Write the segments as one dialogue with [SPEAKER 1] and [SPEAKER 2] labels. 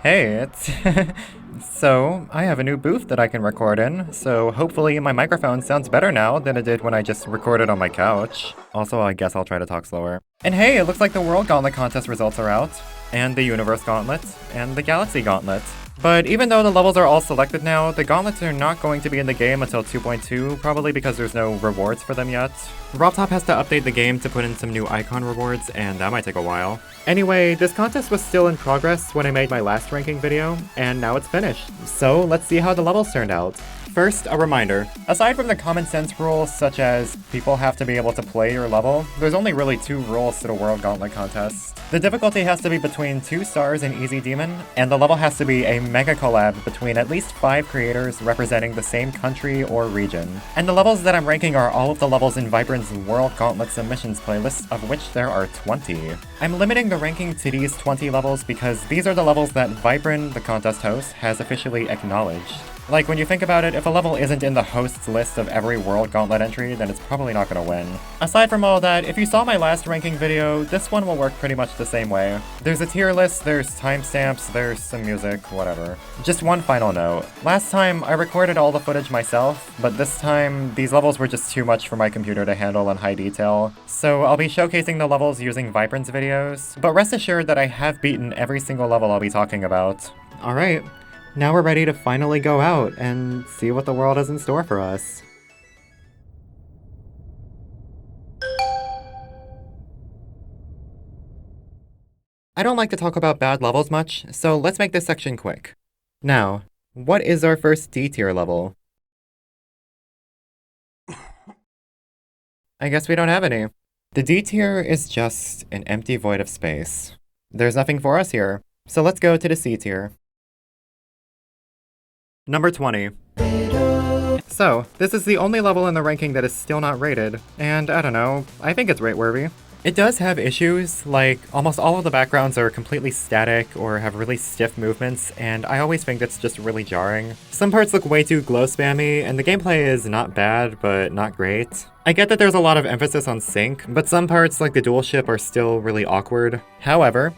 [SPEAKER 1] Hey, it's... So, I have a new booth that I can record in, so hopefully my microphone sounds better now than it did when I just recorded on my couch. Also, I guess I'll try to talk slower. And hey, it looks like the World Gauntlet contest results are out, and the Universe Gauntlet, and the Galaxy Gauntlet. But even though the levels are all selected now, the gauntlets are not going to be in the game until 2.2, probably because there's no rewards for them yet. RobTop has to update the game to put in some new icon rewards, and that might take a while. Anyway, this contest was still in progress when I made my last ranking video, and now it's finished. So let's see how the levels turned out. First, a reminder. Aside from the common sense rules, such as people have to be able to play your level, there's only really 2 rules to the World Gauntlet contest. The difficulty has to be between 2 stars in Easy Demon, and the level has to be a mega collab between at least 5 creators representing the same country or region. And the levels that I'm ranking are all of the levels in Vibrant's World Gauntlet submissions playlist, of which there are 20. I'm limiting the ranking to these 20 levels because these are the levels that Vibrant, the contest host, has officially acknowledged. Like, when you think about it, if a level isn't in the host's list of every World Gauntlet entry, then it's probably not gonna win. Aside from all that, if you saw my last ranking video, this one will work pretty much the same way. There's a tier list, there's timestamps, there's some music, whatever. Just one final note. Last time, I recorded all the footage myself, but this time, these levels were just too much for my computer to handle in high detail, so I'll be showcasing the levels using Vibrant's videos, but rest assured that I have beaten every single level I'll be talking about. Alright. Now we're ready to finally go out and see what the world has in store for us. I don't like to talk about bad levels much, so let's make this section quick. Now, what is our first D tier level? I guess we don't have any. The D tier is just an empty void of space. There's nothing for us here, so let's go to the C tier. Number 20. So, this is the only level in the ranking that is still not rated, and I don't know, I think it's rate-worthy. It does have issues, like almost all of the backgrounds are completely static or have really stiff movements, and I always think that's just really jarring. Some parts look way too glow spammy, and the gameplay is not bad, but not great. I get that there's a lot of emphasis on sync, but some parts like the dual ship are still really awkward. However,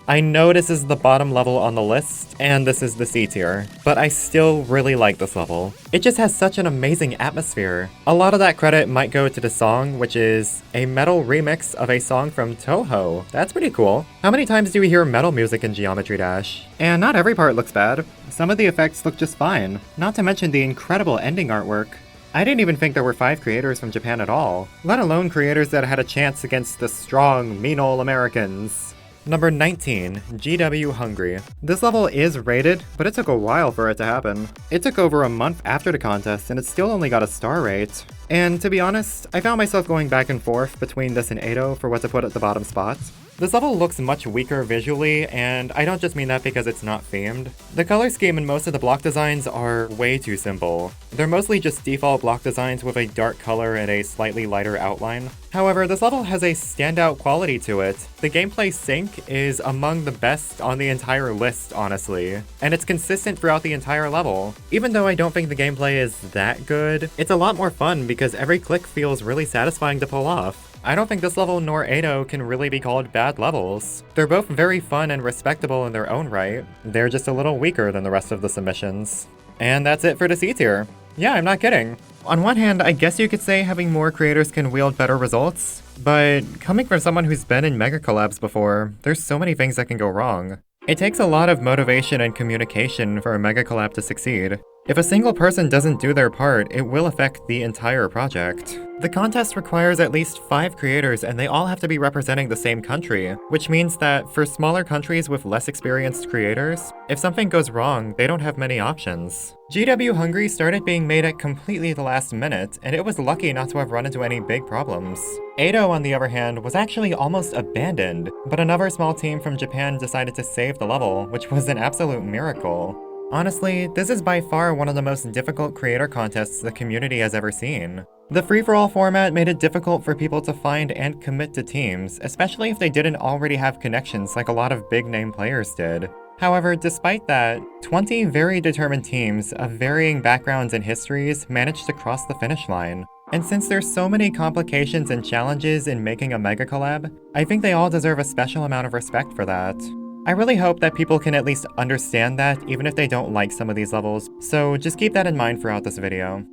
[SPEAKER 1] I know this is the bottom level on the list, and this is the C tier, but I still really like this level. It just has such an amazing atmosphere. A lot of that credit might go to the song, which is a metal remix of a song from Toho. That's pretty cool. How many times do we hear metal music in Geometry Dash? And not every part looks bad. Some of the effects look just fine, not to mention the incredible ending artwork. I didn't even think there were 5 creators from Japan at all, let alone creators that had a chance against the strong, mean ol' Americans. Number 19, GW Hungry. This level is rated, but it took a while for it to happen. It took over a month after the contest, and it still only got a star rate. And to be honest, I found myself going back and forth between this and Ado for what to put at the bottom spot. This level looks much weaker visually, and I don't just mean that because it's not themed. The color scheme in most of the block designs are way too simple. They're mostly just default block designs with a dark color and a slightly lighter outline. However, this level has a standout quality to it. The gameplay sync is among the best on the entire list, honestly, and it's consistent throughout the entire level. Even though I don't think the gameplay is that good, it's a lot more fun because every click feels really satisfying to pull off. I don't think this level nor Ado can really be called bad levels. They're both very fun and respectable in their own right. They're just a little weaker than the rest of the submissions. And that's it for the C tier. Yeah, I'm not kidding. On one hand, I guess you could say having more creators can wield better results, but coming from someone who's been in mega collabs before, there's so many things that can go wrong. It takes a lot of motivation and communication for a mega collab to succeed. If a single person doesn't do their part, it will affect the entire project. The contest requires at least 5 creators and they all have to be representing the same country, which means that for smaller countries with less experienced creators, if something goes wrong, they don't have many options. GW Hungry started being made at completely the last minute, and it was lucky not to have run into any big problems. Ado, on the other hand, was actually almost abandoned, but another small team from Japan decided to save the level, which was an absolute miracle. Honestly, this is by far one of the most difficult creator contests the community has ever seen. The free-for-all format made it difficult for people to find and commit to teams, especially if they didn't already have connections like a lot of big-name players did. However, despite that, 20 very determined teams of varying backgrounds and histories managed to cross the finish line. And since there's so many complications and challenges in making a mega collab, I think they all deserve a special amount of respect for that. I really hope that people can at least understand that even if they don't like some of these levels, so just keep that in mind throughout this video.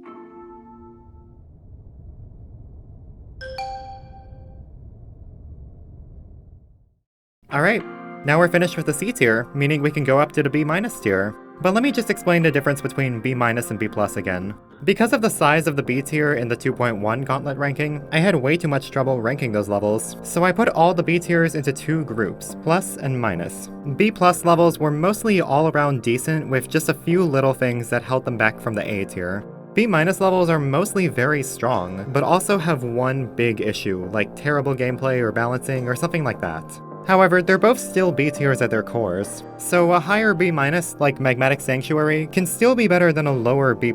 [SPEAKER 1] Alright, now we're finished with the C tier, meaning we can go up to the B- tier. But let me just explain the difference between B- and B+ again. Because of the size of the B tier in the 2.1 Gauntlet ranking, I had way too much trouble ranking those levels, so I put all the B tiers into two groups, plus and minus. B+ levels were mostly all around decent, with just a few little things that held them back from the A tier. B- levels are mostly very strong, but also have one big issue, like terrible gameplay or balancing or something like that. However, they're both still B tiers at their cores, so a higher B-, like Magmatic Sanctuary, can still be better than a lower B+,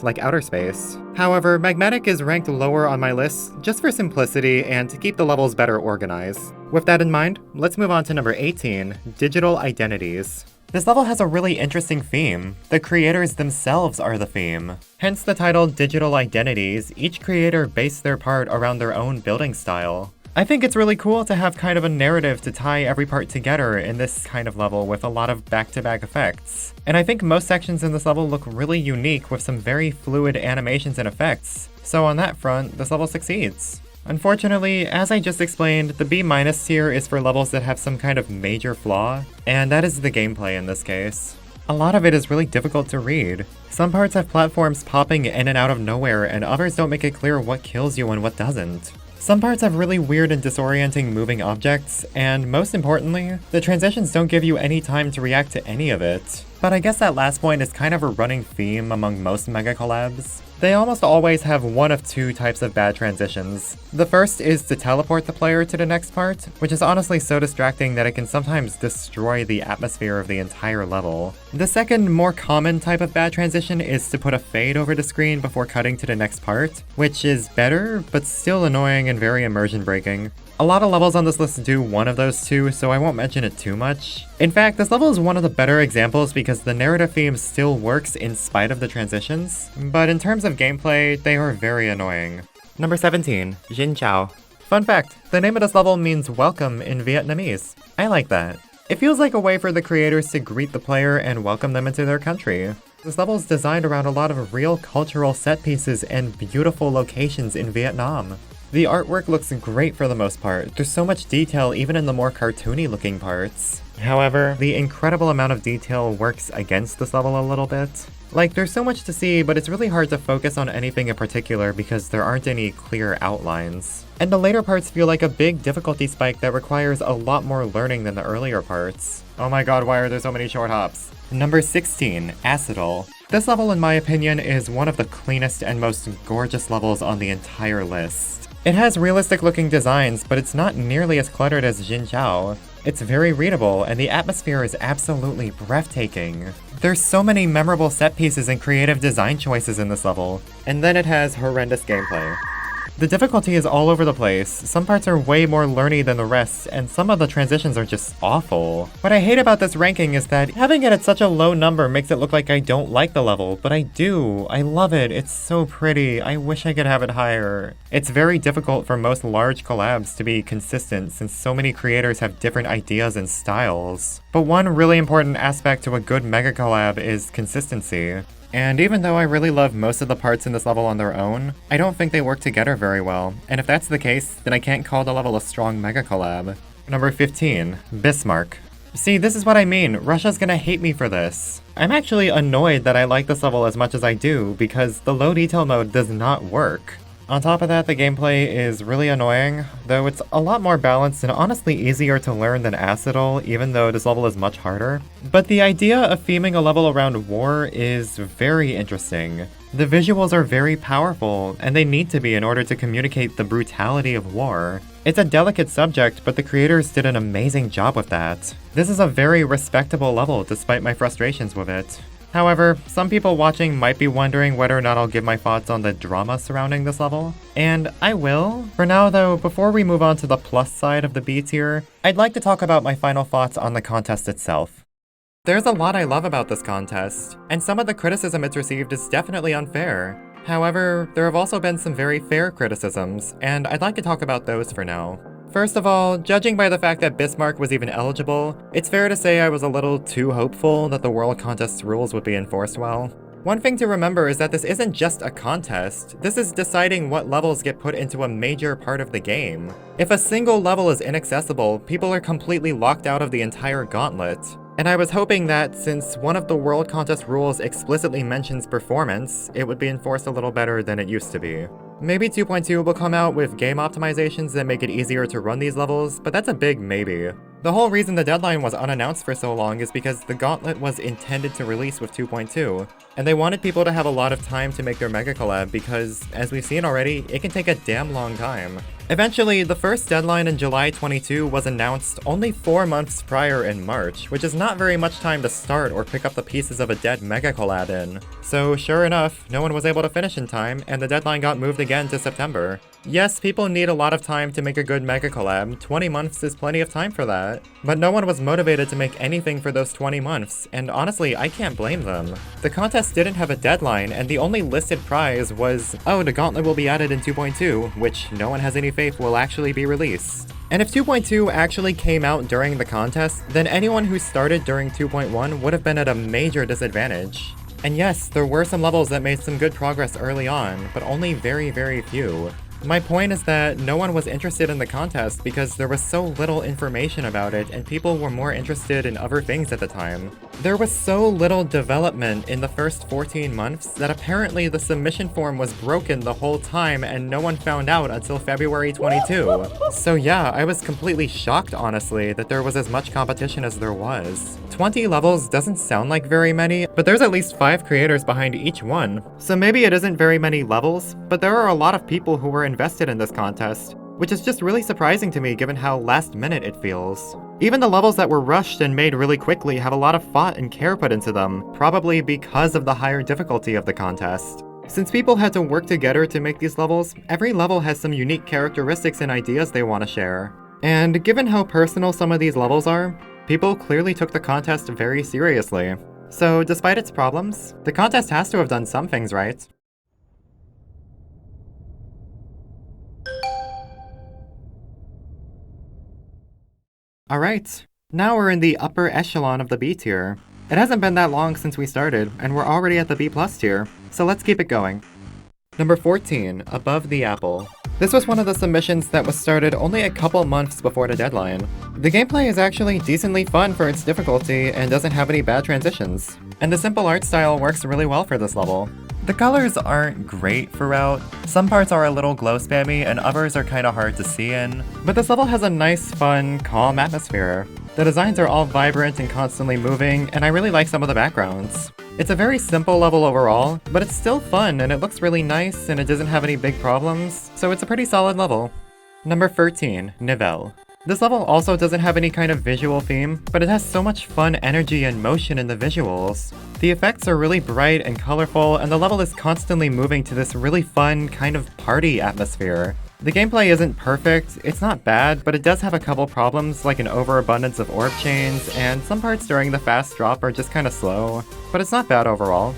[SPEAKER 1] like Outer Space. However, Magmatic is ranked lower on my list just for simplicity and to keep the levels better organized. With that in mind, let's move on to number 18, Digital Identities. This level has a really interesting theme. The creators themselves are the theme. Hence the title Digital Identities, each creator based their part around their own building style. I think it's really cool to have kind of a narrative to tie every part together in this kind of level with a lot of back-to-back effects. And I think most sections in this level look really unique with some very fluid animations and effects, so on that front, this level succeeds. Unfortunately, as I just explained, the B- tier is for levels that have some kind of major flaw, and that is the gameplay in this case. A lot of it is really difficult to read. Some parts have platforms popping in and out of nowhere, and others don't make it clear what kills you and what doesn't. Some parts have really weird and disorienting moving objects, and most importantly, the transitions don't give you any time to react to any of it. But I guess that last point is kind of a running theme among most mega collabs. They almost always have one of two types of bad transitions. The first is to teleport the player to the next part, which is honestly so distracting that it can sometimes destroy the atmosphere of the entire level. The second, more common type of bad transition is to put a fade over the screen before cutting to the next part, which is better, but still annoying and very immersion breaking. A lot of levels on this list do one of those two, so I won't mention it too much. In fact, this level is one of the better examples because the narrative theme still works in spite of the transitions, but in terms of gameplay, they are very annoying. Number 17, Xin Chao. Fun fact, the name of this level means welcome in Vietnamese. I like that. It feels like a way for the creators to greet the player and welcome them into their country. This level is designed around a lot of real cultural set pieces and beautiful locations in Vietnam. The artwork looks great for the most part. There's so much detail even in the more cartoony looking parts. However, the incredible amount of detail works against this level a little bit. Like, there's so much to see, but it's really hard to focus on anything in particular because there aren't any clear outlines. And the later parts feel like a big difficulty spike that requires a lot more learning than the earlier parts. Oh my god, why are there so many short hops? Number 16, Acidal. This level, in my opinion, is one of the cleanest and most gorgeous levels on the entire list. It has realistic looking designs, but it's not nearly as cluttered as Xin Chao. It's very readable, and the atmosphere is absolutely breathtaking. There's so many memorable set pieces and creative design choices in this level. And then it has horrendous gameplay. The difficulty is all over the place. Some parts are way more learny than the rest, and some of the transitions are just awful. What I hate about this ranking is that having it at such a low number makes it look like I don't like the level, but I do. I love it. It's so pretty. I wish I could have it higher. It's very difficult for most large collabs to be consistent since so many creators have different ideas and styles. But one really important aspect to a good mega collab is consistency. And even though I really love most of the parts in this level on their own, I don't think they work together very well, and if that's the case, then I can't call the level a strong mega collab. Number 15, Bismarck. See, this is what I mean, Russia's gonna hate me for this. I'm actually annoyed that I like this level as much as I do, because the low detail mode does not work. On top of that, the gameplay is really annoying, though it's a lot more balanced and honestly easier to learn than Acidal, even though this level is much harder. But the idea of theming a level around war is very interesting. The visuals are very powerful, and they need to be in order to communicate the brutality of war. It's a delicate subject, but the creators did an amazing job with that. This is a very respectable level despite my frustrations with it. However, some people watching might be wondering whether or not I'll give my thoughts on the drama surrounding this level, and I will. For now though, before we move on to the plus side of the B tier, I'd like to talk about my final thoughts on the contest itself. There's a lot I love about this contest, and some of the criticism it's received is definitely unfair. However, there have also been some very fair criticisms, and I'd like to talk about those for now. First of all, judging by the fact that Bismarck was even eligible, it's fair to say I was a little too hopeful that the World Contest's rules would be enforced well. One thing to remember is that this isn't just a contest, this is deciding what levels get put into a major part of the game. If a single level is inaccessible, people are completely locked out of the entire Gauntlet. And I was hoping that, since one of the World Contest rules explicitly mentions performance, it would be enforced a little better than it used to be. Maybe 2.2 will come out with game optimizations that make it easier to run these levels, but that's a big maybe. The whole reason the deadline was unannounced for so long is because the Gauntlet was intended to release with 2.2, and they wanted people to have a lot of time to make their mega collab because, as we've seen already, it can take a damn long time. Eventually, the first deadline in July 22 was announced only 4 months prior in March, which is not very much time to start or pick up the pieces of a dead mega collab in. So sure enough, no one was able to finish in time, and the deadline got moved again to September. Yes, people need a lot of time to make a good mega collab, 20 months is plenty of time for that. But no one was motivated to make anything for those 20 months, and honestly, I can't blame them. The contest didn't have a deadline, and the only listed prize was, oh, the Gauntlet will be added in 2.2, which no one has any faith will actually be released. And if 2.2 actually came out during the contest, then anyone who started during 2.1 would have been at a major disadvantage. And yes, there were some levels that made some good progress early on, but only very, very few. My point is that no one was interested in the contest because there was so little information about it and people were more interested in other things at the time. There was so little development in the first 14 months that apparently the submission form was broken the whole time and no one found out until February 22. So yeah, I was completely shocked honestly that there was as much competition as there was. 20 levels doesn't sound like very many, but there's at least 5 creators behind each one. So maybe it isn't very many levels, but there are a lot of people who were invested in this contest, which is just really surprising to me given how last minute it feels. Even the levels that were rushed and made really quickly have a lot of thought and care put into them, probably because of the higher difficulty of the contest. Since people had to work together to make these levels, every level has some unique characteristics and ideas they want to share. And given how personal some of these levels are, people clearly took the contest very seriously. So despite its problems, the contest has to have done some things right. Alright, now we're in the upper echelon of the B tier. It hasn't been that long since we started, and we're already at the B+ tier, so let's keep it going. Number 14, Above the Apple. This was one of the submissions that was started only a couple months before the deadline. The gameplay is actually decently fun for its difficulty and doesn't have any bad transitions. And the simple art style works really well for this level. The colors aren't great throughout. Some parts are a little glow spammy and others are kinda hard to see in. But this level has a nice, fun, calm atmosphere. The designs are all vibrant and constantly moving, and I really like some of the backgrounds. It's a very simple level overall, but it's still fun and it looks really nice and it doesn't have any big problems, so it's a pretty solid level. Number 13, Nivelle. This level also doesn't have any kind of visual theme, but it has so much fun energy and motion in the visuals. The effects are really bright and colorful, and the level is constantly moving to this really fun, kind of party atmosphere. The gameplay isn't perfect, it's not bad, but it does have a couple problems like an overabundance of orb chains, and some parts during the fast drop are just kinda slow, but it's not bad overall.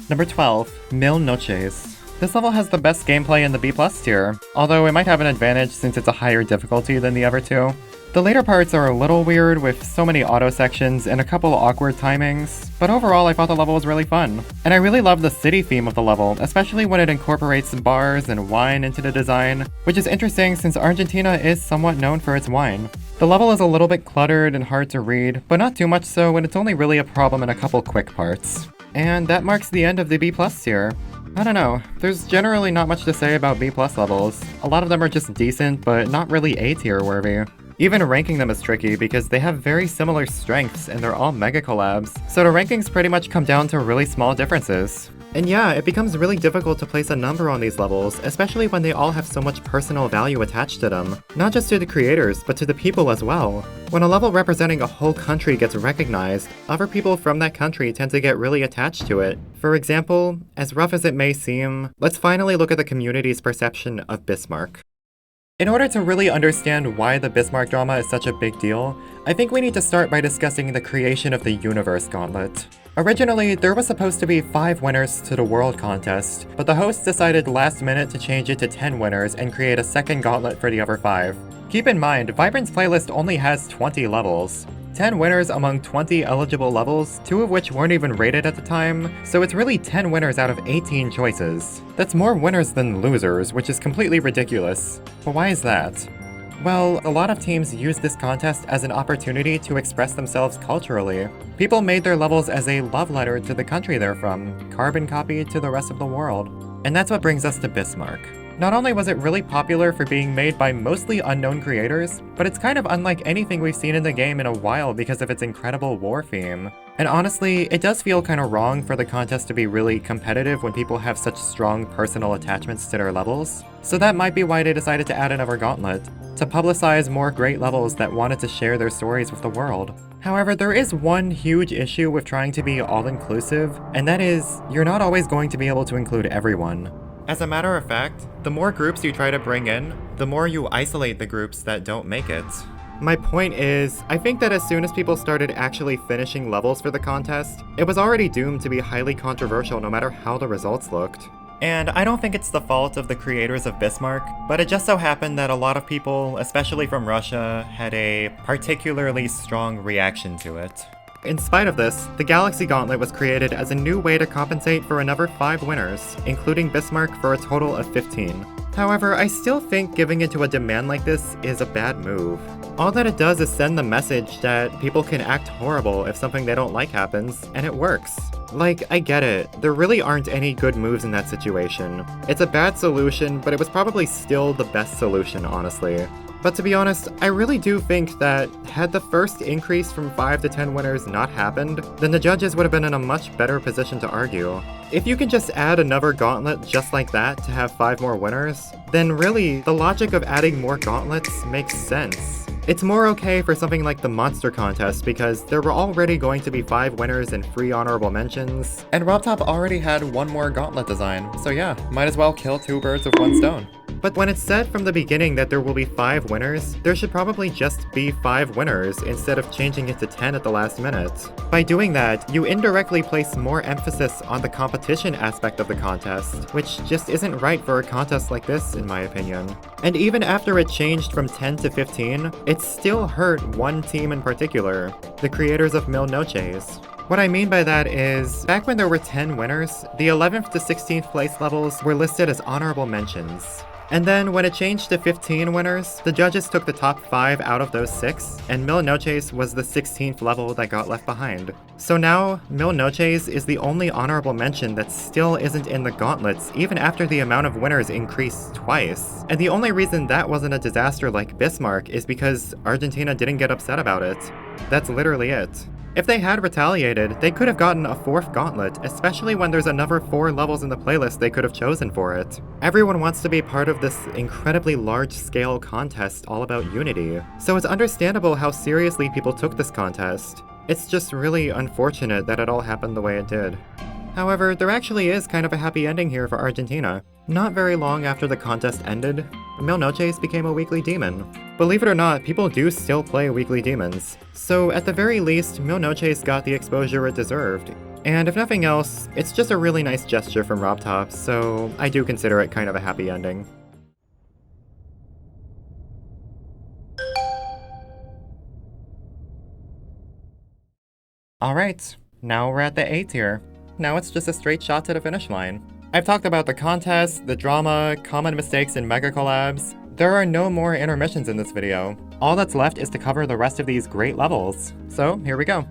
[SPEAKER 1] Number 12, Mil Noches. This level has the best gameplay in the B+ tier, although it might have an advantage since it's a higher difficulty than the other two. The later parts are a little weird with so many auto sections and a couple awkward timings, but overall I thought the level was really fun. And I really love the city theme of the level, especially when it incorporates bars and wine into the design, which is interesting since Argentina is somewhat known for its wine. The level is a little bit cluttered and hard to read, but not too much so, and it's only really a problem in a couple quick parts. And that marks the end of the B+ tier. I don't know, there's generally not much to say about B+ levels. A lot of them are just decent, but not really A tier worthy. Even ranking them is tricky because they have very similar strengths and they're all mega collabs, so the rankings pretty much come down to really small differences. And yeah, it becomes really difficult to place a number on these levels, especially when they all have so much personal value attached to them. Not just to the creators, but to the people as well. When a level representing a whole country gets recognized, other people from that country tend to get really attached to it. For example, as rough as it may seem, let's finally look at the community's perception of Bismarck. In order to really understand why the Bismarck drama is such a big deal, I think we need to start by discussing the creation of the Universe Gauntlet. Originally, there was supposed to be 5 winners to the World Contest, but the host decided last minute to change it to 10 winners and create a second gauntlet for the other 5. Keep in mind, Vibrant's playlist only has 20 levels. 10 winners among 20 eligible levels, 2 of which weren't even rated at the time, so it's really 10 winners out of 18 choices. That's more winners than losers, which is completely ridiculous. But why is that? Well, a lot of teams use this contest as an opportunity to express themselves culturally. People made their levels as a love letter to the country they're from, carbon copy to the rest of the world. And that's what brings us to Bismarck. Not only was it really popular for being made by mostly unknown creators, but it's kind of unlike anything we've seen in the game in a while because of its incredible war theme. And honestly, it does feel kinda wrong for the contest to be really competitive when people have such strong personal attachments to their levels. So that might be why they decided to add another Gauntlet, to publicize more great levels that wanted to share their stories with the world. However, there is one huge issue with trying to be all-inclusive, and that is, you're not always going to be able to include everyone. As a matter of fact, the more groups you try to bring in, the more you isolate the groups that don't make it. My point is, I think that as soon as people started actually finishing levels for the contest, it was already doomed to be highly controversial no matter how the results looked. And I don't think it's the fault of the creators of Bismarck, but it just so happened that a lot of people, especially from Russia, had a particularly strong reaction to it. In spite of this, the Galaxy Gauntlet was created as a new way to compensate for another 5 winners, including Bismarck for a total of 15. However, I still think giving into a demand like this is a bad move. All that it does is send the message that people can act horrible if something they don't like happens, and it works. Like, I get it, there really aren't any good moves in that situation. It's a bad solution, but it was probably still the best solution, honestly. But to be honest, I really do think that had the first increase from 5 to 10 winners not happened, then the judges would have been in a much better position to argue. If you can just add another gauntlet just like that to have 5 more winners, then really, the logic of adding more gauntlets makes sense. It's more okay for something like the Monster Contest because there were already going to be 5 winners and 3 honorable mentions, and RobTop already had 1 more gauntlet design, so yeah, might as well kill 2 birds with 1 stone. But when it's said from the beginning that there will be 5 winners, there should probably just be 5 winners instead of changing it to 10 at the last minute. By doing that, you indirectly place more emphasis on the competition aspect of the contest, which just isn't right for a contest like this, in my opinion. And even after it changed from 10 to 15, it still hurt one team in particular, the creators of Mil Noches. What I mean by that is, back when there were 10 winners, the 11th to 16th place levels were listed as honorable mentions. And then, when it changed to 15 winners, the judges took the top 5 out of those 6, and Mil Noches was the 16th level that got left behind. So now, Mil Noches is the only honorable mention that still isn't in the gauntlets, even after the amount of winners increased twice. And the only reason that wasn't a disaster like Bismarck is because Argentina didn't get upset about it. That's literally it. If they had retaliated, they could have gotten a 4th gauntlet, especially when there's another 4 levels in the playlist they could have chosen for it. Everyone wants to be part of this incredibly large-scale contest all about unity, so it's understandable how seriously people took this contest. It's just really unfortunate that it all happened the way it did. However, there actually is kind of a happy ending here for Argentina. Not very long after the contest ended, Mil Noches became a weekly demon. Believe it or not, people do still play weekly demons. So at the very least, Mil Noches got the exposure it deserved. And if nothing else, it's just a really nice gesture from RobTop, so I do consider it kind of a happy ending. Alright, now we're at the A tier. Now it's just a straight shot to the finish line. I've talked about the contest, the drama, common mistakes, and mega collabs. There are no more intermissions in this video. All that's left is to cover the rest of these great levels. So, here we go.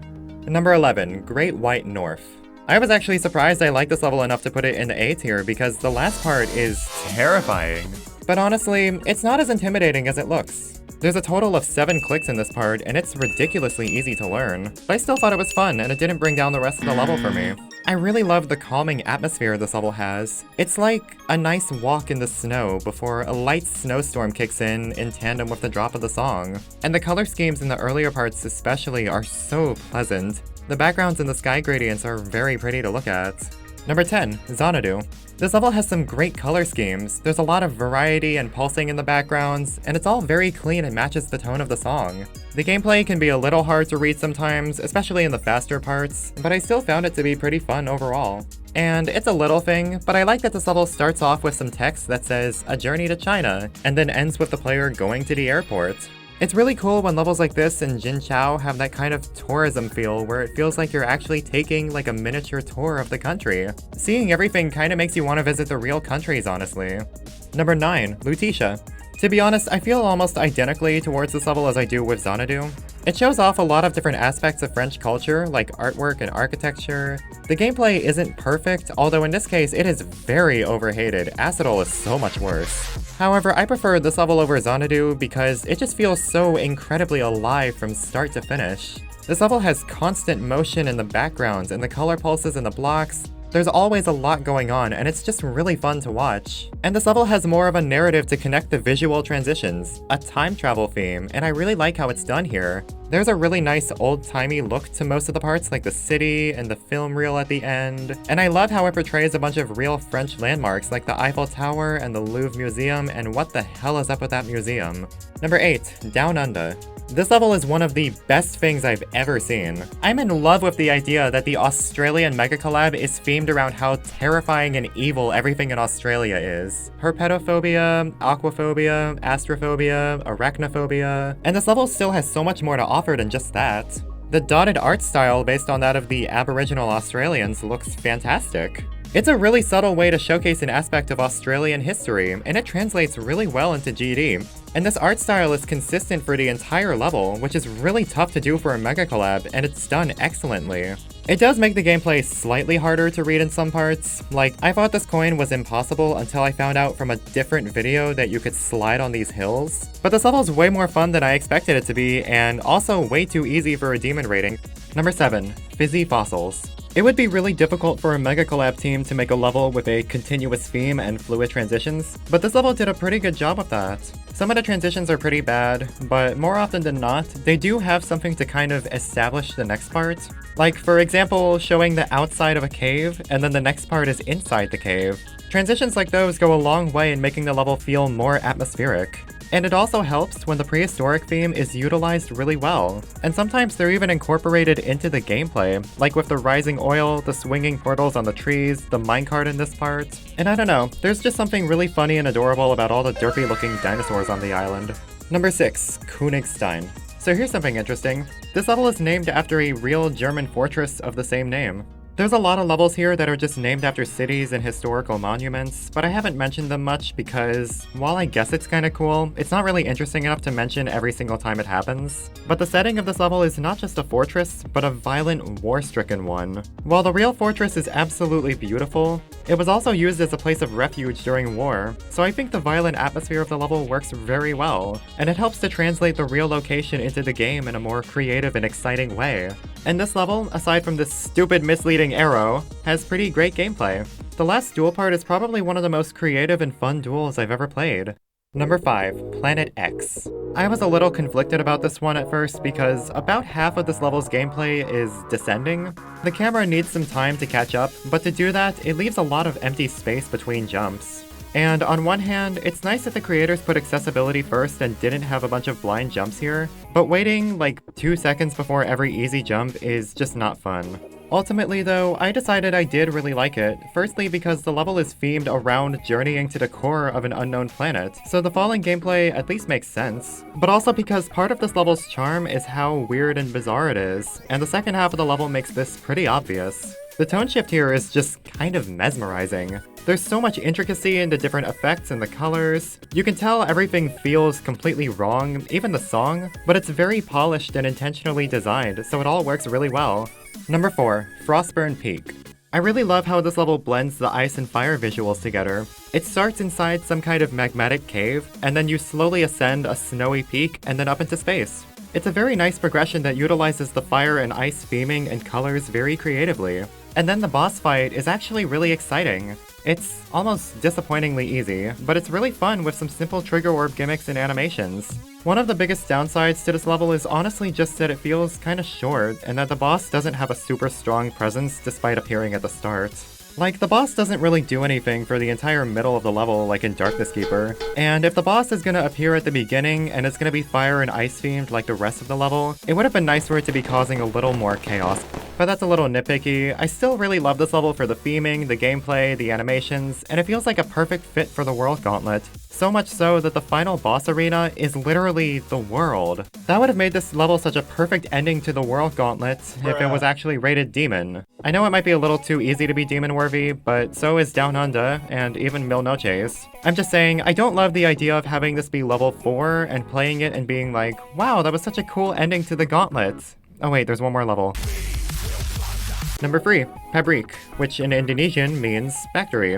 [SPEAKER 1] Number 11, Great White North. I was actually surprised I liked this level enough to put it in the A tier because the last part is terrifying. But honestly, it's not as intimidating as it looks. There's a total of 7 clicks in this part, and it's ridiculously easy to learn. But I still thought it was fun, and it didn't bring down the rest of the level for me. I really love the calming atmosphere this level has. It's like a nice walk in the snow before a light snowstorm kicks in tandem with the drop of the song. And the color schemes in the earlier parts especially are so pleasant. The backgrounds and the sky gradients are very pretty to look at. Number 10, Xanadu. This level has some great color schemes, there's a lot of variety and pulsing in the backgrounds, and it's all very clean and matches the tone of the song. The gameplay can be a little hard to read sometimes, especially in the faster parts, but I still found it to be pretty fun overall. And it's a little thing, but I like that this level starts off with some text that says, "A journey to China," and then ends with the player going to the airport. It's really cool when levels like this in Jinchao have that kind of tourism feel where it feels like you're actually taking like a miniature tour of the country. Seeing everything kinda makes you want to visit the real countries, honestly. Number 9, Lutetia. To be honest, I feel almost identically towards this level as I do with Xanadu. It shows off a lot of different aspects of French culture, like artwork and architecture. The gameplay isn't perfect, although in this case it is very overhated. Acidol is so much worse. However, I prefer this level over Xanadu because it just feels so incredibly alive from start to finish. This level has constant motion in the backgrounds and the color pulses in the blocks. There's always a lot going on, and it's just really fun to watch. And this level has more of a narrative to connect the visual transitions, a time travel theme, and I really like how it's done here. There's a really nice old-timey look to most of the parts, like the city and the film reel at the end. And I love how it portrays a bunch of real French landmarks like the Eiffel Tower and the Louvre Museum, and what the hell is up with that museum? Number 8, Down Under. This level is one of the best things I've ever seen. I'm in love with the idea that the Australian Mega Collab is themed around how terrifying and evil everything in Australia is. Herpetophobia, aquaphobia, astrophobia, arachnophobia, and this level still has so much more to offer than just that. The dotted art style based on that of the Aboriginal Australians looks fantastic. It's a really subtle way to showcase an aspect of Australian history, and it translates really well into GD. And this art style is consistent for the entire level, which is really tough to do for a Mega Collab, and it's done excellently. It does make the gameplay slightly harder to read in some parts. Like, I thought this coin was impossible until I found out from a different video that you could slide on these hills. But this level's way more fun than I expected it to be, and also way too easy for a demon rating. Number 7, Fizzy Fossils. It would be really difficult for a Mega Collab team to make a level with a continuous theme and fluid transitions, but this level did a pretty good job of that. Some of the transitions are pretty bad, but more often than not, they do have something to kind of establish the next part. Like, for example, showing the outside of a cave, and then the next part is inside the cave. Transitions like those go a long way in making the level feel more atmospheric. And it also helps when the prehistoric theme is utilized really well, and sometimes they're even incorporated into the gameplay, like with the rising oil, the swinging portals on the trees, the minecart in this part. And I don't know, there's just something really funny and adorable about all the derpy looking dinosaurs on the island. Number 6, Königstein. So here's something interesting. This level is named after a real German fortress of the same name. There's a lot of levels here that are just named after cities and historical monuments, but I haven't mentioned them much because, while I guess it's kinda cool, it's not really interesting enough to mention every single time it happens. But the setting of this level is not just a fortress, but a violent, war-stricken one. While the real fortress is absolutely beautiful, it was also used as a place of refuge during war, so I think the violent atmosphere of the level works very well, and it helps to translate the real location into the game in a more creative and exciting way. And this level, aside from this stupid misleading arrow, has pretty great gameplay. The last duel part is probably one of the most creative and fun duels I've ever played. Number 5, Planet X. I was a little conflicted about this one at first because about half of this level's gameplay is descending. The camera needs some time to catch up, but to do that, it leaves a lot of empty space between jumps. And on one hand, it's nice that the creators put accessibility first and didn't have a bunch of blind jumps here, but waiting like 2 seconds before every easy jump is just not fun. Ultimately though, I decided I did really like it, firstly because the level is themed around journeying to the core of an unknown planet, so the falling gameplay at least makes sense, but also because part of this level's charm is how weird and bizarre it is, and the second half of the level makes this pretty obvious. The tone shift here is just kind of mesmerizing. There's so much intricacy in the different effects and the colors. You can tell everything feels completely wrong, even the song, but it's very polished and intentionally designed, so it all works really well. Number 4, Frostburn Peak. I really love how this level blends the ice and fire visuals together. It starts inside some kind of magmatic cave, and then you slowly ascend a snowy peak and then up into space. It's a very nice progression that utilizes the fire and ice theming and colors very creatively. And then the boss fight is actually really exciting. It's almost disappointingly easy, but it's really fun with some simple trigger orb gimmicks and animations. One of the biggest downsides to this level is honestly just that it feels kinda short, and that the boss doesn't have a super strong presence despite appearing at the start. Like, the boss doesn't really do anything for the entire middle of the level like in Darkness Keeper, and if the boss is gonna appear at the beginning and it's gonna be fire and ice themed like the rest of the level, it would have been nice for it to be causing a little more chaos. But that's a little nitpicky. I still really love this level for the theming, the gameplay, the animations, and it feels like a perfect fit for the World Gauntlet. So much so that the final boss arena is literally the world. That would have made this level such a perfect ending to the World Gauntlet if it was actually rated Demon. I know it might be a little too easy to be Demon worthy, but so is Down Under and even Mil Noches. I'm just saying, I don't love the idea of having this be level 4 and playing it and being like, wow, that was such a cool ending to the Gauntlet. Oh wait, there's one more level. Number 3, Pabrik, which in Indonesian means factory.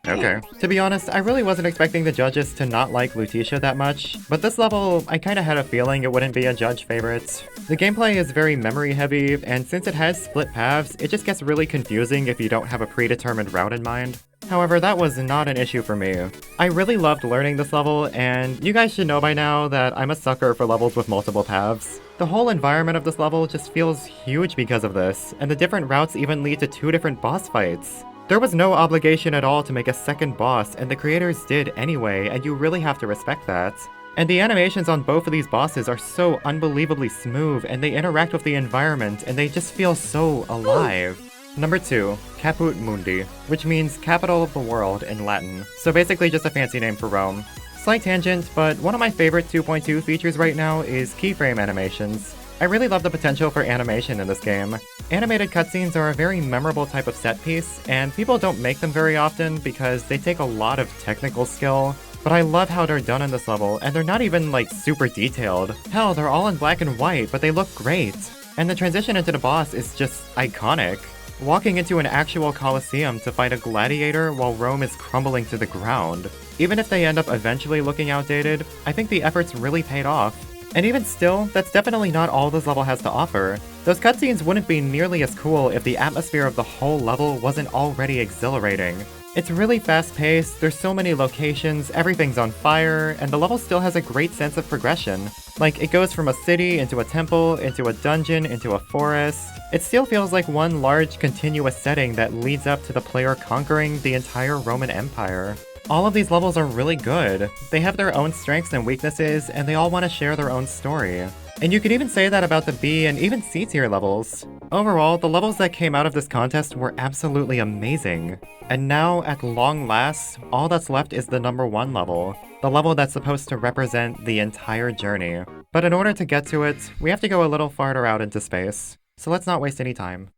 [SPEAKER 1] Okay. To be honest, I really wasn't expecting the judges to not like Lutetia that much, but this level, I kinda had a feeling it wouldn't be a judge favorite. The gameplay is very memory heavy, and since it has split paths, it just gets really confusing if you don't have a predetermined route in mind. However, that was not an issue for me. I really loved learning this level, and you guys should know by now that I'm a sucker for levels with multiple paths. The whole environment of this level just feels huge because of this, and the different routes even lead to 2 different boss fights. There was no obligation at all to make a second boss, and the creators did anyway, and you really have to respect that. And the animations on both of these bosses are so unbelievably smooth, and they interact with the environment, and they just feel so alive. Number 2, Caput Mundi, which means capital of the world in Latin, so basically just a fancy name for Rome. Slight tangent, but one of my favorite 2.2 features right now is keyframe animations. I really love the potential for animation in this game. Animated cutscenes are a very memorable type of set piece, and people don't make them very often because they take a lot of technical skill, but I love how they're done in this level, and they're not even like super detailed. Hell, they're all in black and white, but they look great. And the transition into the boss is just iconic. Walking into an actual coliseum to fight a gladiator while Rome is crumbling to the ground. Even if they end up eventually looking outdated, I think the efforts really paid off. And even still, that's definitely not all this level has to offer. Those cutscenes wouldn't be nearly as cool if the atmosphere of the whole level wasn't already exhilarating. It's really fast-paced, there's so many locations, everything's on fire, and the level still has a great sense of progression. Like, it goes from a city, into a temple, into a dungeon, into a forest. It still feels like one large, continuous setting that leads up to the player conquering the entire Roman Empire. All of these levels are really good. They have their own strengths and weaknesses, and they all want to share their own story. And you could even say that about the B and even C tier levels. Overall, the levels that came out of this contest were absolutely amazing. And now, at long last, all that's left is the number 1 level. The level that's supposed to represent the entire journey. But in order to get to it, we have to go a little farther out into space. So let's not waste any time.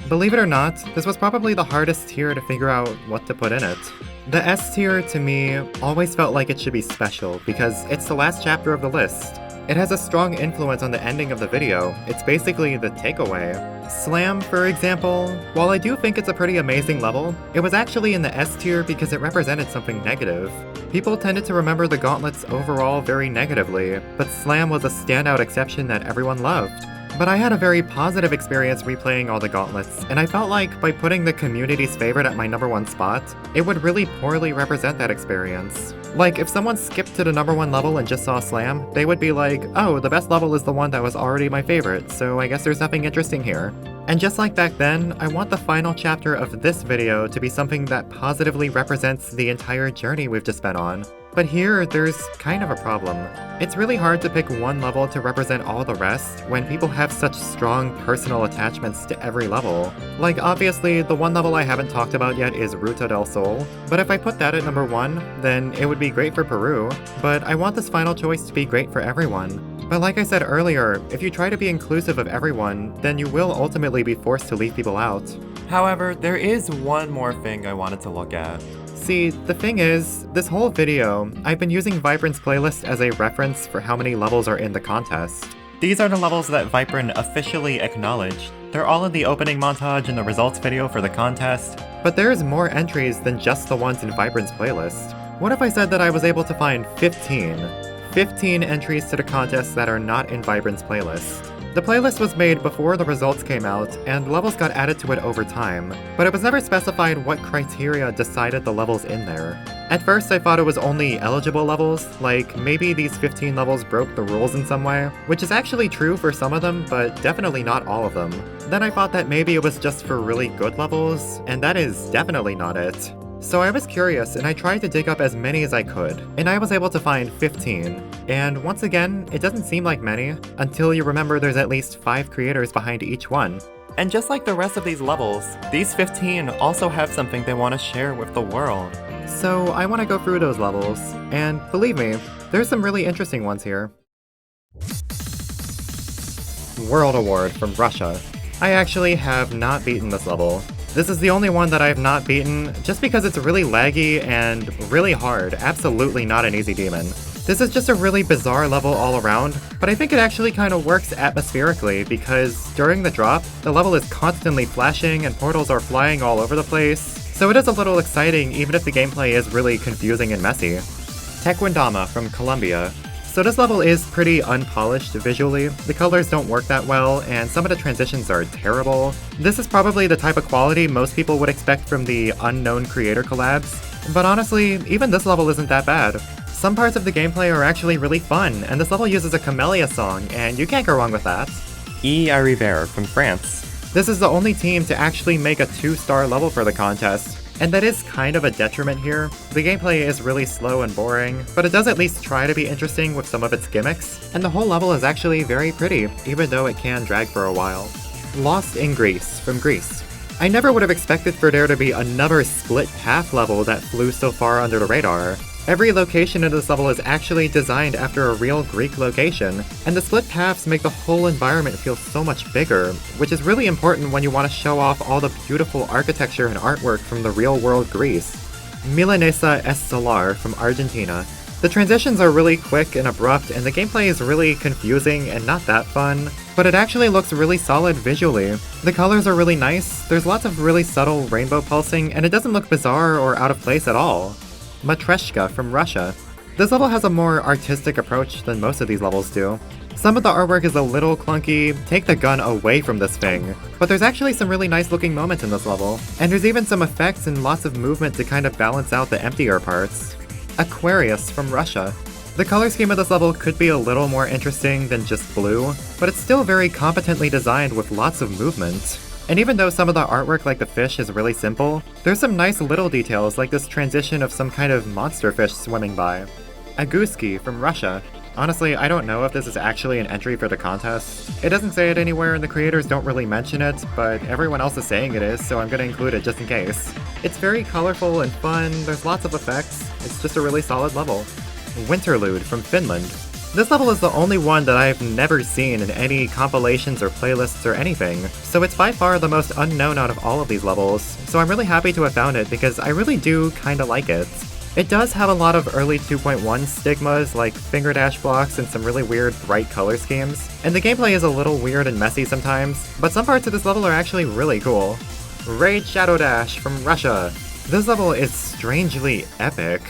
[SPEAKER 1] Believe it or not, this was probably the hardest tier to figure out what to put in it. The S tier, to me, always felt like it should be special because it's the last chapter of the list. It has a strong influence on the ending of the video. It's basically the takeaway. Slam, for example, while I do think it's a pretty amazing level, it was actually in the S tier because it represented something negative. People tended to remember the Gauntlets overall very negatively, but Slam was a standout exception that everyone loved. But I had a very positive experience replaying all the Gauntlets, and I felt like by putting the community's favorite at my number 1 spot, it would really poorly represent that experience. Like, if someone skipped to the number 1 level and just saw Slam, they would be like, oh, the best level is the one that was already my favorite, so I guess there's nothing interesting here. And just like back then, I want the final chapter of this video to be something that positively represents the entire journey we've just been on. But here, there's kind of a problem. It's really hard to pick one level to represent all the rest when people have such strong personal attachments to every level. Like, obviously, the one level I haven't talked about yet is Ruta del Sol, but if I put that at number 1, then it would be great for Peru, but I want this final choice to be great for everyone. But like I said earlier, if you try to be inclusive of everyone, then you will ultimately be forced to leave people out. However, there is one more thing I wanted to look at. See, the thing is, this whole video, I've been using Vibrant's playlist as a reference for how many levels are in the contest. These are the levels that Vibrant officially acknowledged. They're all in the opening montage and the results video for the contest, but there's more entries than just the ones in Vibrant's playlist. What if I said that I was able to find 15 entries to the contest that are not in Vibrant's playlist? The playlist was made before the results came out, and levels got added to it over time, but it was never specified what criteria decided the levels in there. At first I thought it was only eligible levels, like maybe these 15 levels broke the rules in some way, which is actually true for some of them, but definitely not all of them. Then I thought that maybe it was just for really good levels, and that is definitely not it. So I was curious, and I tried to dig up as many as I could, and I was able to find 15. And once again, it doesn't seem like many, until you remember there's at least 5 creators behind each one. And just like the rest of these levels, these 15 also have something they want to share with the world. So I want to go through those levels, and believe me, there's some really interesting ones here. World Award from Russia. I actually have not beaten this level. This is the only one that I have not beaten, just because it's really laggy and really hard, absolutely not an easy demon. This is just a really bizarre level all around, but I think it actually kind of works atmospherically because during the drop, the level is constantly flashing and portals are flying all over the place, so it is a little exciting even if the gameplay is really confusing and messy. Tequendama from Colombia. So this level is pretty unpolished visually, the colors don't work that well, and some of the transitions are terrible. This is probably the type of quality most people would expect from the unknown creator collabs, but honestly, even this level isn't that bad. Some parts of the gameplay are actually really fun, and this level uses a Camellia song, and you can't go wrong with that. E. Arriver from France. This is the only team to actually make a 2-star level for the contest, and that is kind of a detriment here. The gameplay is really slow and boring, but it does at least try to be interesting with some of its gimmicks, and the whole level is actually very pretty, even though it can drag for a while. Lost in Greece from Greece. I never would have expected for there to be another split path level that flew so far under the radar. Every location in this level is actually designed after a real Greek location, and the split paths make the whole environment feel so much bigger, which is really important when you want to show off all the beautiful architecture and artwork from the real-world Greece. Milanesa es Solar from Argentina. The transitions are really quick and abrupt, and the gameplay is really confusing and not that fun, but it actually looks really solid visually. The colors are really nice, there's lots of really subtle rainbow pulsing, and it doesn't look bizarre or out of place at all. Matreshka from Russia. This level has a more artistic approach than most of these levels do. Some of the artwork is a little clunky, take the gun away from this thing, but there's actually some really nice looking moments in this level, and there's even some effects and lots of movement to kind of balance out the emptier parts. Aquarius from Russia. The color scheme of this level could be a little more interesting than just blue, but it's still very competently designed with lots of movement. And even though some of the artwork like the fish is really simple, there's some nice little details like this transition of some kind of monster fish swimming by. Aguski from Russia. Honestly, I don't know if this is actually an entry for the contest. It doesn't say it anywhere and the creators don't really mention it, but everyone else is saying it is, so I'm gonna include it just in case. It's very colorful and fun, there's lots of effects, it's just a really solid level. Winterlude from Finland. This level is the only one that I've never seen in any compilations or playlists or anything, so it's by far the most unknown out of all of these levels, so I'm really happy to have found it because I really do kinda like it. It does have a lot of early 2.1 stigmas like finger dash blocks and some really weird bright color schemes, and the gameplay is a little weird and messy sometimes, but some parts of this level are actually really cool. Raid Shadow Dash from Russia. This level is strangely epic.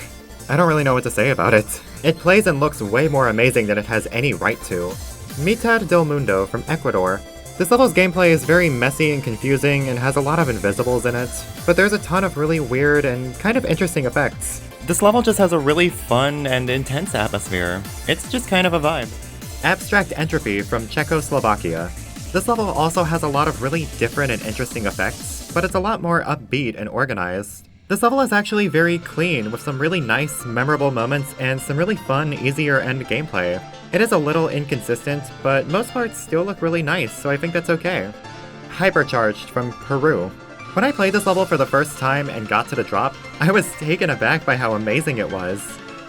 [SPEAKER 1] I don't really know what to say about it. It plays and looks way more amazing than it has any right to. Mitad del Mundo from Ecuador. This level's gameplay is very messy and confusing and has a lot of invisibles in it, but there's a ton of really weird and kind of interesting effects. This level just has a really fun and intense atmosphere. It's just kind of a vibe. Abstract Entropy from Czechoslovakia. This level also has a lot of really different and interesting effects, but it's a lot more upbeat and organized. This level is actually very clean, with some really nice, memorable moments and some really fun, easier end gameplay. It is a little inconsistent, but most parts still look really nice, so I think that's okay. Hypercharged from Peru. When I played this level for the first time and got to the drop, I was taken aback by how amazing it was.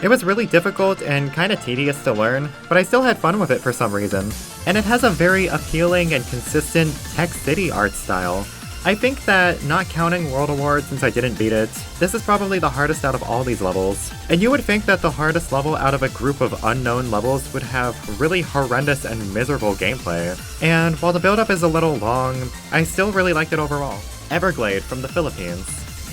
[SPEAKER 1] It was really difficult and kinda tedious to learn, but I still had fun with it for some reason. And it has a very appealing and consistent Tech City art style. I think that, not counting World Award since I didn't beat it, this is probably the hardest out of all these levels. And you would think that the hardest level out of a group of unknown levels would have really horrendous and miserable gameplay. And while the build-up is a little long, I still really liked it overall. Everglade from the Philippines.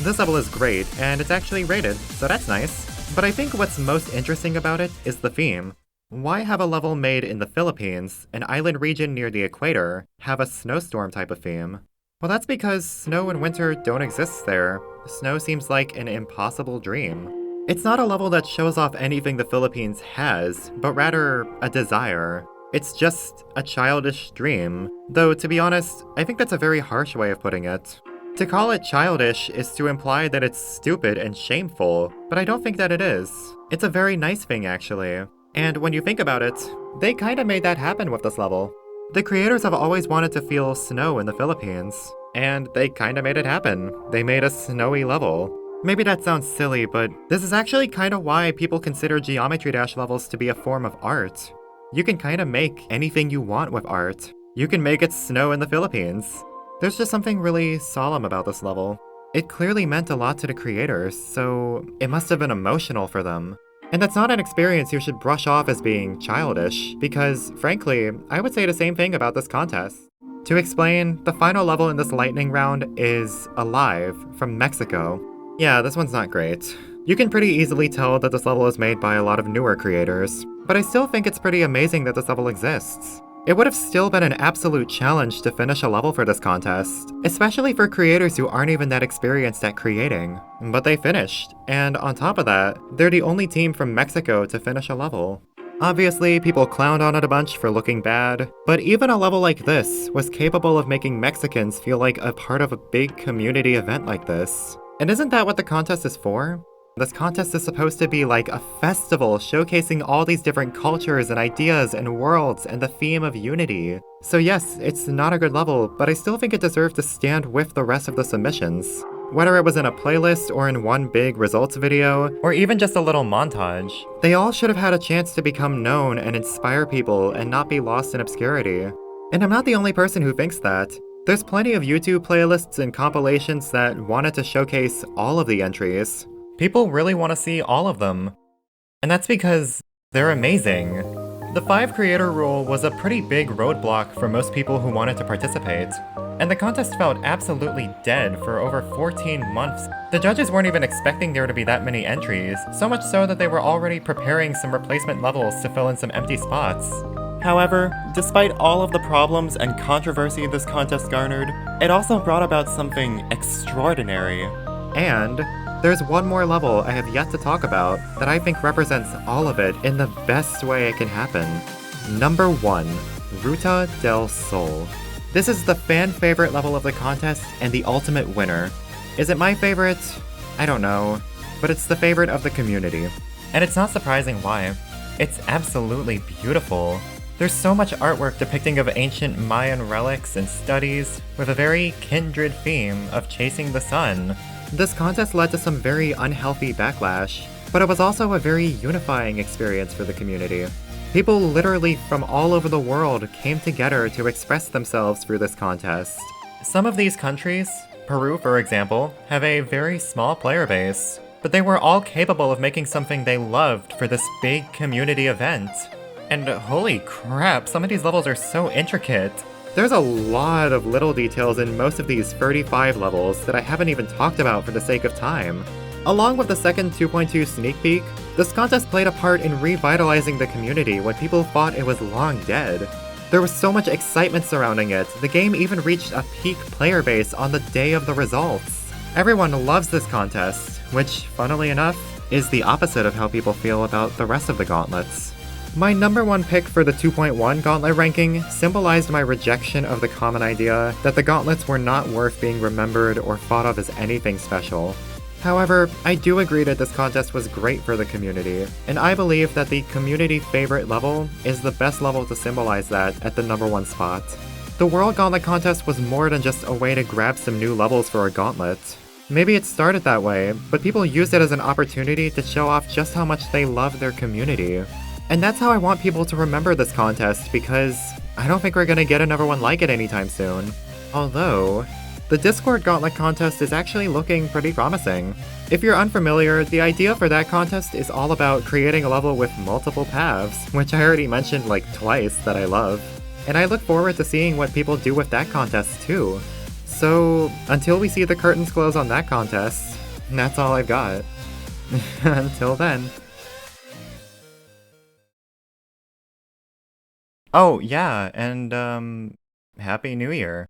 [SPEAKER 1] This level is great, and it's actually rated, so that's nice. But I think what's most interesting about it is the theme. Why have a level made in the Philippines, an island region near the equator, have a snowstorm type of theme? Well, that's because snow and winter don't exist there. Snow seems like an impossible dream. It's not a level that shows off anything the Philippines has, but rather a desire. It's just a childish dream, though to be honest, I think that's a very harsh way of putting it. To call it childish is to imply that it's stupid and shameful, but I don't think that it is. It's a very nice thing actually. And when you think about it, they kinda made that happen with this level. The creators have always wanted to feel snow in the Philippines, and they kinda made it happen. They made a snowy level. Maybe that sounds silly, but this is actually kinda why people consider Geometry Dash levels to be a form of art. You can kinda make anything you want with art. You can make it snow in the Philippines. There's just something really solemn about this level. It clearly meant a lot to the creators, so it must have been emotional for them. And that's not an experience you should brush off as being childish, because, frankly, I would say the same thing about this contest. To explain, the final level in this lightning round is Alive from Mexico. Yeah, this one's not great. You can pretty easily tell that this level is made by a lot of newer creators, but I still think it's pretty amazing that this level exists. It would have still been an absolute challenge to finish a level for this contest, especially for creators who aren't even that experienced at creating. But they finished, and on top of that, they're the only team from Mexico to finish a level. Obviously, people clowned on it a bunch for looking bad, but even a level like this was capable of making Mexicans feel like a part of a big community event like this. And isn't that what the contest is for? This contest is supposed to be like a festival showcasing all these different cultures and ideas and worlds and the theme of unity. So yes, it's not a good level, but I still think it deserved to stand with the rest of the submissions. Whether it was in a playlist or in one big results video, or even just a little montage, they all should have had a chance to become known and inspire people and not be lost in obscurity. And I'm not the only person who thinks that. There's plenty of YouTube playlists and compilations that wanted to showcase all of the entries. People really want to see all of them. And that's because they're amazing. The 5 creator rule was a pretty big roadblock for most people who wanted to participate. And the contest felt absolutely dead for over 14 months. The judges weren't even expecting there to be that many entries, so much so that they were already preparing some replacement levels to fill in some empty spots. However, despite all of the problems and controversy this contest garnered, it also brought about something extraordinary. And there's one more level I have yet to talk about that I think represents all of it in the best way it can happen. Number 1, Ruta del Sol. This is the fan favorite level of the contest and the ultimate winner. Is it my favorite? I don't know, but it's the favorite of the community. And it's not surprising why. It's absolutely beautiful. There's so much artwork depicting of ancient Mayan relics and studies, with a very kindred theme of chasing the sun. This contest led to some very unhealthy backlash, but it was also a very unifying experience for the community. People literally from all over the world came together to express themselves through this contest. Some of these countries, Peru for example, have a very small player base, but they were all capable of making something they loved for this big community event. And holy crap, some of these levels are so intricate. There's a lot of little details in most of these 35 levels that I haven't even talked about for the sake of time. Along with the second 2.2 sneak peek, this contest played a part in revitalizing the community when people thought it was long dead. There was so much excitement surrounding it, the game even reached a peak player base on the day of the results. Everyone loves this contest, which, funnily enough, is the opposite of how people feel about the rest of the gauntlets. My number 1 pick for the 2.1 Gauntlet ranking symbolized my rejection of the common idea that the gauntlets were not worth being remembered or thought of as anything special. However, I do agree that this contest was great for the community, and I believe that the community favorite level is the best level to symbolize that at the number 1 spot. The World Gauntlet contest was more than just a way to grab some new levels for a gauntlet. Maybe it started that way, but people used it as an opportunity to show off just how much they love their community. And that's how I want people to remember this contest, because I don't think we're gonna get another one like it anytime soon. Although, the Discord Gauntlet contest is actually looking pretty promising. If you're unfamiliar, the idea for that contest is all about creating a level with multiple paths, which I already mentioned like twice that I love. And I look forward to seeing what people do with that contest too. So, until we see the curtains close on that contest, that's all I've got. Until then. Oh, yeah, and, Happy New Year.